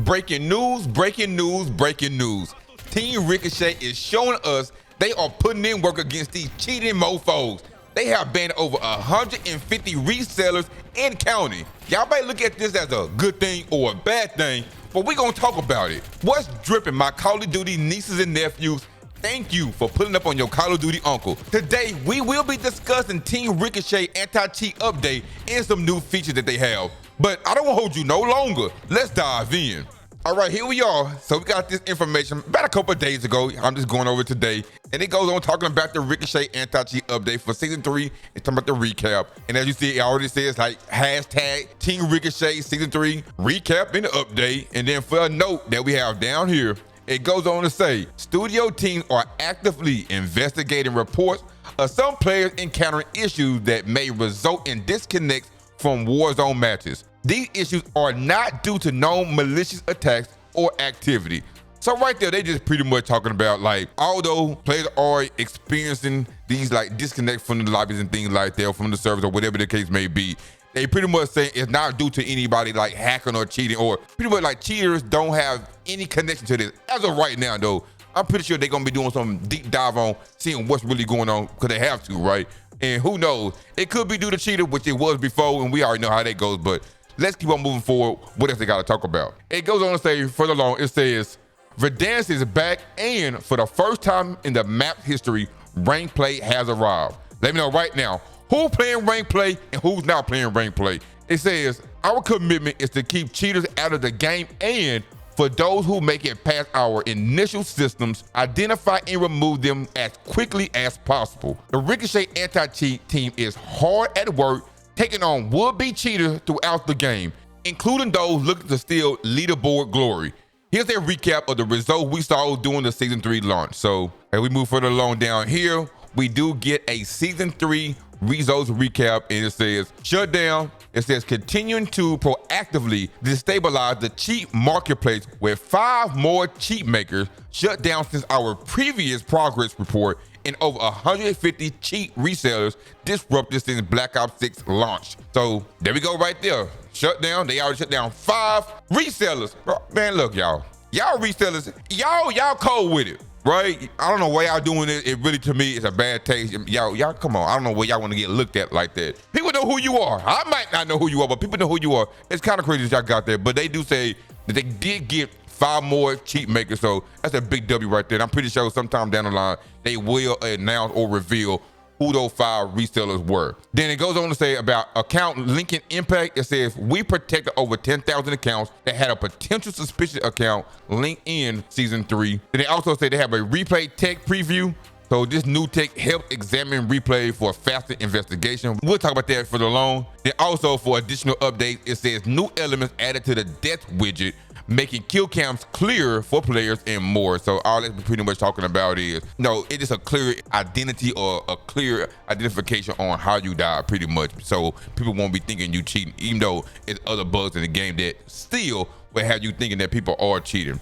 Breaking news, breaking news, breaking news. Team Ricochet is showing us they are putting in work against these cheating mofos. They have banned over 150 resellers and counting. Y'all may look at this as a good thing or a bad thing, but we're gonna talk about it. What's dripping, my Call of Duty nieces and nephews? Thank you for putting up on your Call of Duty uncle. Today, we will be discussing Team Ricochet Anti Cheat update and some new features that they have. But I don't want to hold you no longer. Let's dive in. All right, here we are. So we got this information about a couple of days ago. I'm just going over it today. And it goes on talking about the Ricochet Anti-Cheat update for Season 3. It's talking about the recap. And as you see, it already says like hashtag Team Ricochet Season 3 recap in the update. And then for a note that we have down here, it goes on to say, studio teams are actively investigating reports of some players encountering issues that may result in disconnects from Warzone matches. These issues are not due to known malicious attacks or activity. So right there, they just pretty much talking about like, although players are experiencing these like disconnects from the lobbies and things like that, or from the servers or whatever the case may be, they pretty much say it's not due to anybody like hacking or cheating, or pretty much like cheaters don't have any connection to this. As of right now though, I'm pretty sure they're gonna be doing some deep dive on seeing what's really going on, because they have to, right? And who knows, it could be due to cheater, which it was before, and we already know how that goes, but let's keep on moving forward. What else they gotta talk about? It goes on to say further along, it says, Verdansk is back, and for the first time in the map history, rank play has arrived. Let me know right now, who's playing rank play and who's not playing rank play. It says, our commitment is to keep cheaters out of the game, and for those who make it past our initial systems, identify and remove them as quickly as possible. The Ricochet Anti-Cheat team is hard at work taking on would-be cheaters throughout the game, including those looking to steal leaderboard glory. Here's a recap of the results we saw during the Season 3 launch. So as we move further along down here, we do get a Season 3 results recap, and it says shutdown. It says continuing to proactively destabilize the cheat marketplace with 5 more cheat makers shut down since our previous progress report, and over 150 cheat resellers disrupted since Black Ops 6 launched. So there we go right there. Shut down. They already shut down 5 resellers. Bro, man, look, y'all resellers, y'all cold with it, right? I don't know why y'all doing it. It really, to me, is a bad taste. Y'all come on. I don't know where y'all want to get looked at like that. People know who you are. I might not know who you are, but people know who you are. It's kind of crazy that y'all got there, but they do say that they did get 5 more cheat makers, so that's a big W right there. And I'm pretty sure sometime down the line, they will announce or reveal who those 5 resellers were. Then it goes on to say about account linking impact. It says, we protected over 10,000 accounts that had a potential suspicious account linked in Season 3. Then they also say they have a replay tech preview. So this new tech helps examine replay for faster investigation. We'll talk about that for the long. Then also for additional updates, it says new elements added to the death widget, making kill cams clearer for players and more. So all that we're pretty much talking about is, it is a clear identity or a clear identification on how you die, pretty much. So people won't be thinking you cheating, even though it's other bugs in the game that still will have you thinking that people are cheating.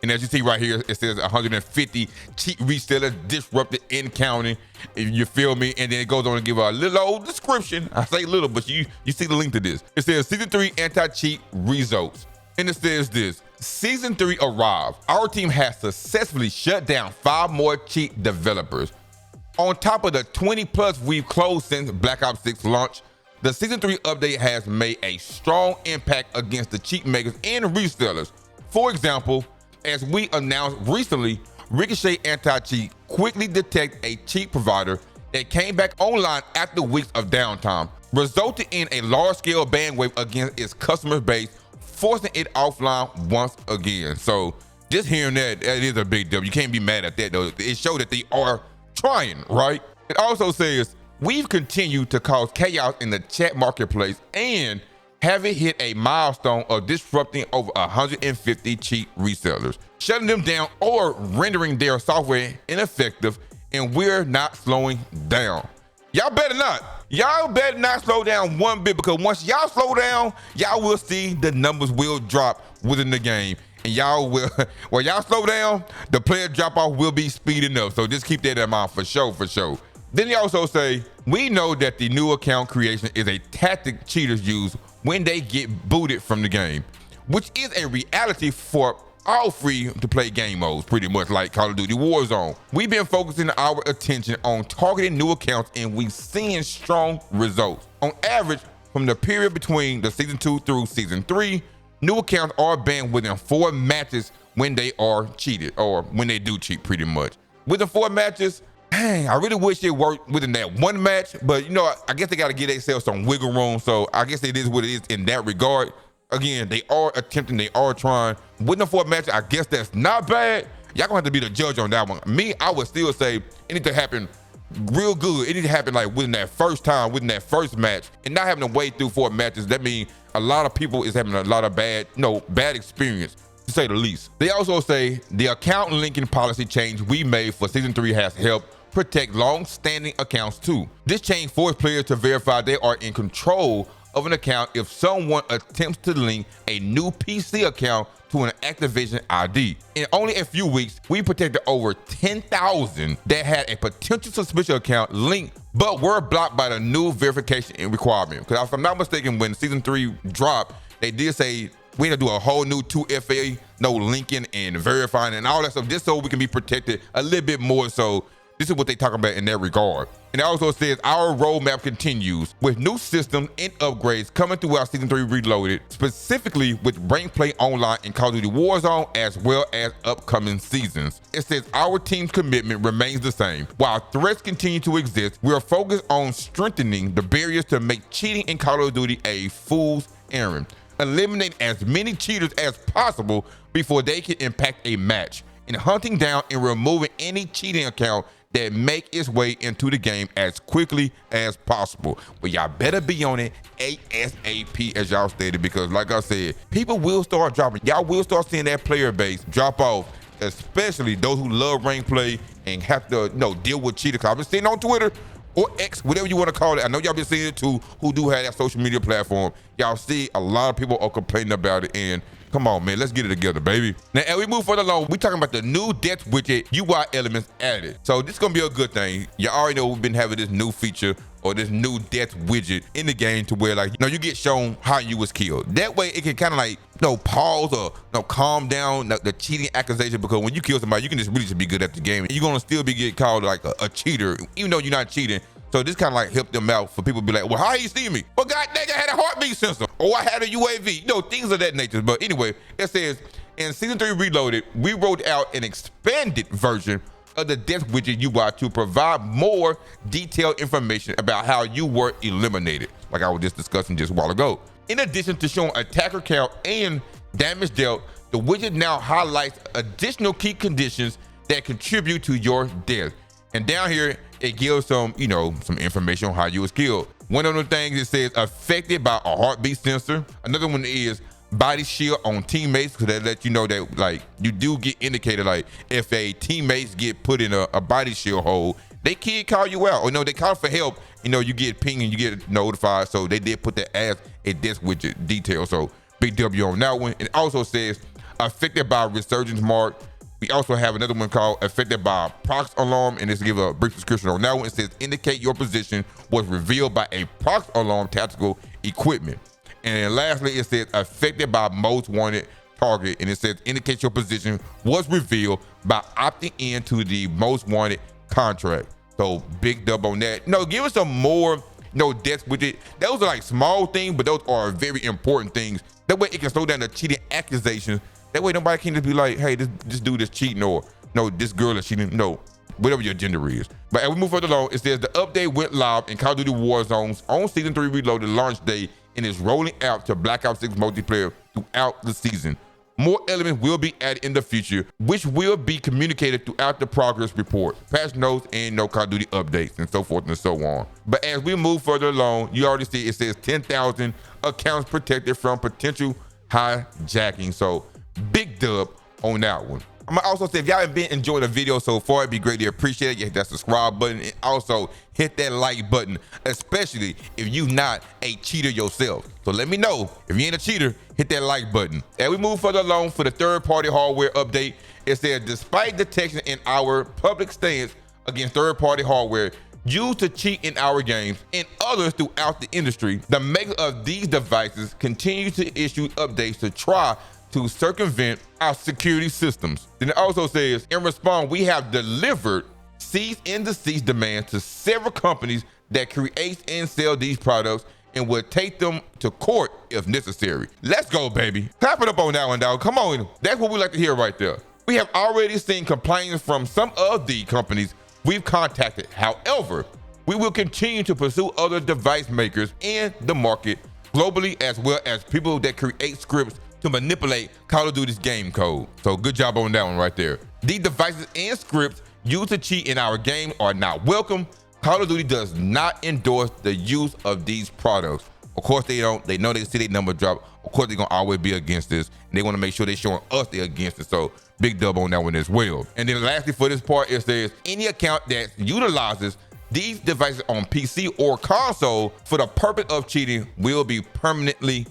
And as you see right here, it says 150 cheat resellers disrupted in counting. You feel me? And then it goes on to give a little old description. I say little, but you see the link to this. It says Season 3 Anti-Cheat results. And it says this, Season 3 arrived. Our team has successfully shut down 5 more cheat developers. On top of the 20+ we've closed since Black Ops 6 launch, the Season 3 update has made a strong impact against the cheat makers and resellers. For example, as we announced recently, Ricochet Anti-Cheat quickly detected a cheat provider that came back online after weeks of downtime, resulting in a large-scale ban wave against its customer base, forcing it offline once again. So just hearing that is a big deal. You can't be mad at that though. It shows that they are trying, right? It also says, we've continued to cause chaos in the chat marketplace and having hit a milestone of disrupting over 150 cheat resellers, shutting them down or rendering their software ineffective, and we're not slowing down. Y'all better not. Y'all better not slow down one bit, because once y'all slow down, y'all will see the numbers will drop within the game. And y'all will, when y'all slow down, the player drop off will be speeding up. So just keep that in mind for sure, for sure. Then they also say, we know that the new account creation is a tactic cheaters use when they get booted from the game. which is a reality for all free-to-play game modes, pretty much like Call of Duty Warzone. We've been focusing our attention on targeting new accounts, and we've seen strong results. On average, from the period between the Season 2 through Season 3, new accounts are banned within 4 matches when they are cheated, or when they do cheat, pretty much. Within 4 matches, dang, I really wish it worked within that 1 match, but you know, I guess they got to give themselves some wiggle room, so I guess it is what it is in that regard. Again, they are attempting, they are trying. Within 4 matches, I guess that's not bad. Y'all gonna have to be the judge on that one. Me, I would still say it needs to happen real good. It needs to happen like within that first time, within that first match, and not having to wait through 4 matches. That means a lot of people is having a lot of bad experience, to say the least. They also say the account linking policy change we made for Season 3 has helped protect long-standing accounts too. This change forced players to verify they are in control of an account if someone attempts to link a new PC account to an Activision ID. In only a few weeks, we protected over 10,000 that had a potential suspicious account linked but were blocked by the new verification requirement. Because if I'm not mistaken, when Season 3 dropped, they did say we had to do a whole new 2FA, linking and verifying and all that stuff, just so we can be protected a little bit more. So this is what they talk about in that regard. And it also says our roadmap continues with new systems and upgrades coming throughout Season 3 Reloaded, specifically with Rank Play Online and Call of Duty Warzone, as well as upcoming seasons. It says our team's commitment remains the same. While threats continue to exist, we are focused on strengthening the barriers to make cheating in Call of Duty a fool's errand. Eliminate as many cheaters as possible before they can impact a match, and hunting down and removing any cheating account that make its way into the game as quickly as possible. But y'all better be on it ASAP, as y'all stated, because like I said, people will start dropping. Y'all will start seeing that player base drop off, especially those who love rank play and have to deal with cheaters. I've been seeing on Twitter or X, whatever you want to call it. I know y'all been seeing it too, who do have that social media platform. Y'all see a lot of people are complaining about it, and come on, man, let's get it together, baby. Now, as we move further along, we talking about the new death widget UI elements added. So this is gonna be a good thing. You already know we've been having this new feature or this new death widget in the game to where you get shown how you was killed. That way it can kind of pause or calm down the cheating accusation, because when you kill somebody, you can just really be good at the game. You're gonna still be getting called like a cheater, even though you're not cheating. So this kind of help them out for people to be like, well, how you see me? Well, god dang, I had a heartbeat sensor, or I had a UAV, things of that nature. But anyway, it says in Season 3 Reloaded, we rolled out an expanded version of the death widget UI to provide more detailed information about how you were eliminated, like I was just discussing just a while ago. In addition to showing attacker count and damage dealt, the widget now highlights additional key conditions that contribute to your death. And down here, it gives some information on how you was killed. One of the things, it says affected by a heartbeat sensor. Another one is body shield on teammates, because that lets you know that you do get indicated, if a teammates get put in a body shield hole, they can't call you out, or they call for help. You get pinged and you get notified. So they did put that as a death widget detail. So big W on that one. It also says affected by resurgence mark. We also have another one called affected by prox alarm, and this give a brief description on that one. It says indicate your position was revealed by a prox alarm tactical equipment. And then lastly, it says affected by most wanted target, and it says indicate your position was revealed by opting into the most wanted contract. So big dub on that. Give us some more death widget. Those are small things, but those are very important things. That way it can slow down the cheating accusations. That way nobody can just be like, hey, this dude is cheating, or this girl is cheating, whatever your gender is. But as we move further along, it says the update went live in Call of Duty Warzone's on Season 3 Reloaded launch day and is rolling out to Black Ops 6 multiplayer throughout the season. More elements will be added in the future, which will be communicated throughout the progress report, patch notes, and Call of Duty updates, and so forth and so on. But as we move further along, you already see it says 10,000 accounts protected from potential hijacking. So big dub on that one. I'm gonna also say, if y'all have been enjoying the video so far, it'd be greatly appreciated. You hit that subscribe button, and also hit that like button, especially if you not a cheater yourself. So let me know if you ain't a cheater. Hit that like button. As we move further along for the third-party hardware update, it says despite detection in our public stance against third-party hardware, used to cheat in our games and others throughout the industry. The makers of these devices continue to issue updates to try to circumvent our security systems. Then it also says, in response, we have delivered cease and desist demands to several companies that create and sell these products and will take them to court if necessary. Let's go, baby. Clap it up on that one, dog. Come on. That's what we like to hear right there. We have already seen complaints from some of the companies we've contacted. However, we will continue to pursue other device makers in the market globally, as well as people that create scripts to manipulate Call of Duty's game code. So good job on that one right there. These devices and scripts used to cheat in our game are not welcome. Call of Duty does not endorse the use of these products. Of course they don't. They know they see their number drop. Of course they're gonna always be against this. And they wanna make sure they're showing us they're against it. So big dub on that one as well. And then lastly for this part, it says any account that utilizes these devices on PC or console for the purpose of cheating will be permanently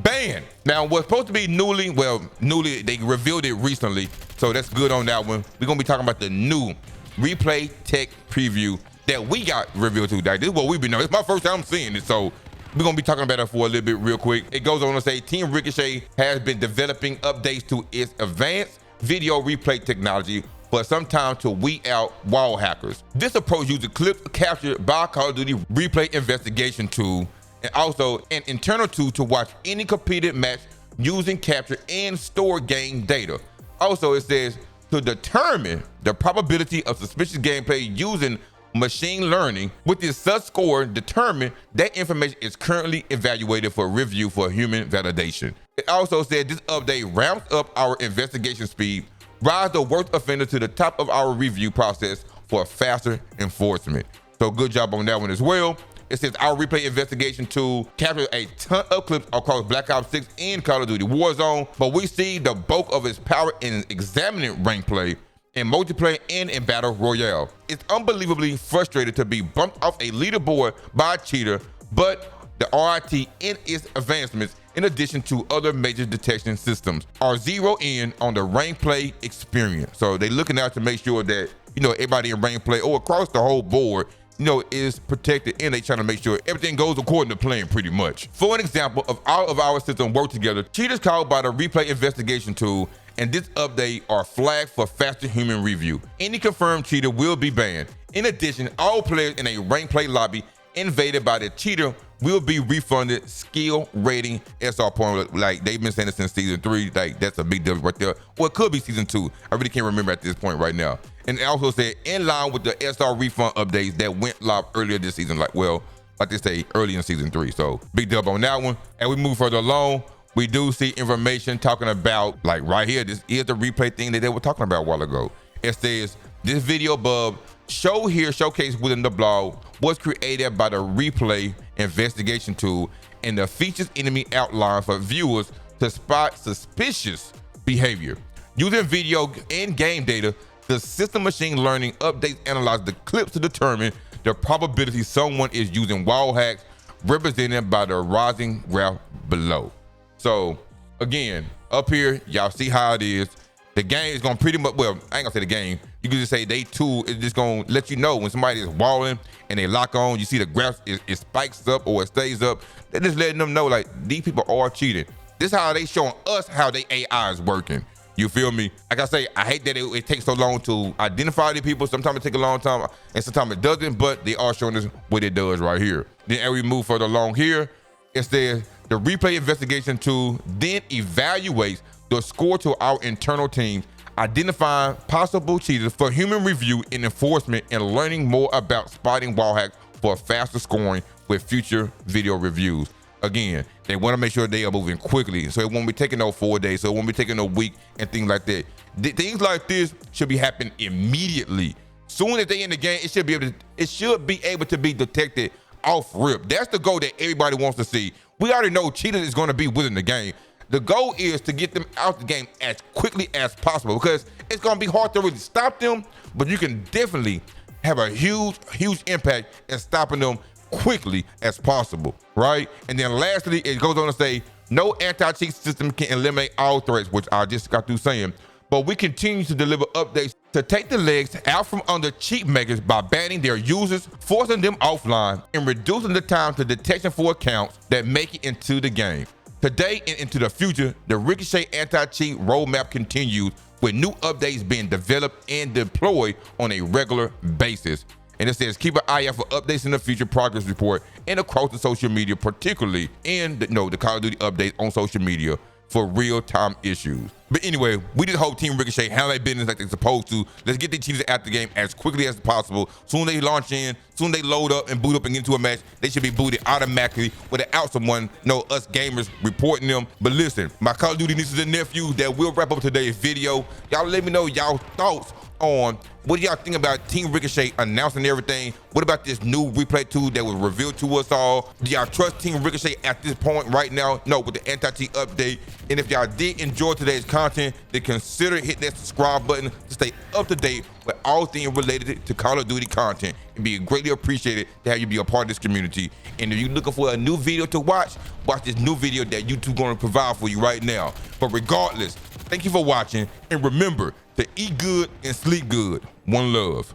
banned. Now, what's supposed to be newly, they revealed it recently, so that's good on that one. We're gonna be talking about the new replay tech preview that we got revealed today. This is what we've been knowing. It's my first time seeing it, so we're gonna be talking about it for a little bit real quick. It goes on to say, Team Ricochet has been developing updates to its advanced video replay technology for some time to weed out wall hackers. This approach uses clips captured by Call of Duty Replay Investigation tool and also an internal tool to watch any competed match using capture and store game data. Also, it says to determine the probability of suspicious gameplay using machine learning. With this such score, determine that information is currently evaluated for review for human validation. It also said this update ramps up our investigation speed, rise the worst offender to the top of our review process for faster enforcement. So good job on that one as well. It says our replay investigation tool captured a ton of clips across Black Ops 6 and Call of Duty Warzone, but we see the bulk of its power in examining rank play, in multiplayer, and in Battle Royale. It's unbelievably frustrated to be bumped off a leaderboard by a cheater, but the RIT in its advancements, in addition to other major detection systems, are zero in on the rank play experience. So they're looking out to make sure that, everybody in rank play or across the whole board, is protected, and they trying to make sure everything goes according to plan pretty much. For an example of all of our systems work together, cheaters caught by the replay investigation tool and this update are flagged for faster human review. Any confirmed cheater will be banned. In addition, all players in a rank play lobby invaded by the cheater will be refunded skill rating SR point. Like they've been saying it since season 3. Like that's a big deal right there. Well, it could be season 2. I really can't remember at this point right now. And it also said in line with the SR refund updates that went live earlier this season. Like they say, early in season 3. So big dub on that one. And we move further along. We do see information talking about, like right here, this is the replay thing that they were talking about a while ago. It says, this video above showcased within the blog was created by the replay investigation tool and the features enemy outline for viewers to spot suspicious behavior. Using video and game data, the system machine learning updates analyze the clips to determine the probability someone is using wall hacks, represented by the rising graph below. So again, up here, y'all see how it is. The game is gonna pretty much, well, I ain't gonna say the game. You can just say they tool is just gonna let you know when somebody is walling and they lock on, you see the graph, it spikes up or it stays up. They're just letting them know like these people are cheating. This is how they showing us how their AI is working. You feel me? Like I say, I hate that it takes so long to identify the people. Sometimes it takes a long time and sometimes it doesn't, but they are showing us what it does right here. Then as we move further along here, it says the replay investigation tool then evaluates the score to our internal teams, identifying possible cheaters for human review and enforcement, and learning more about spotting wall hacks for faster scoring with future video reviews. Again, they want to make sure they are moving quickly, so it won't be taking no 4 days, so it won't be taking no week and things like that. Things like this should be happening immediately. Soon as they in the game, it should be able to be detected off rip. That's the goal that everybody wants to see. We already know cheaters is going to be within the game. The goal is to get them out the game as quickly as possible, because it's going to be hard to really stop them, but you can definitely have a huge impact in stopping them quickly as possible, right? And then lastly, it goes on to say, no anti-cheat system can eliminate all threats, which I just got through saying, but we continue to deliver updates to take the legs out from under cheat makers by banning their users, forcing them offline, and reducing the time to detection for accounts that make it into the game. Today and into the future, the Ricochet Anti Cheat roadmap continues with new updates being developed and deployed on a regular basis. And it says keep an eye out for updates in the future progress report and across the social media, particularly in the Call of Duty updates on social media for real-time issues. But anyway, we just hope Team Ricochet handle their business like they're supposed to. Let's get the cheaters out the game as quickly as possible. Soon they launch in, soon they load up and boot up and get into a match, they should be booted automatically without someone, us gamers, reporting them. But listen, my Call of Duty nieces and nephews, that will wrap up today's video. Y'all let me know y'all thoughts on what do y'all think about Team Ricochet announcing everything? What about this new replay tool that was revealed to us all? Do y'all trust Team Ricochet at this point right now? No, with the anti-cheat update. And if y'all did enjoy today's content, then consider hitting that subscribe button to stay up to date with all things related to Call of Duty content. It'd be greatly appreciated to have you be a part of this community. And if you're looking for a new video to watch this new video that YouTube gonna provide for you right now. But regardless, thank you for watching, and remember to eat good and sleep good. One love.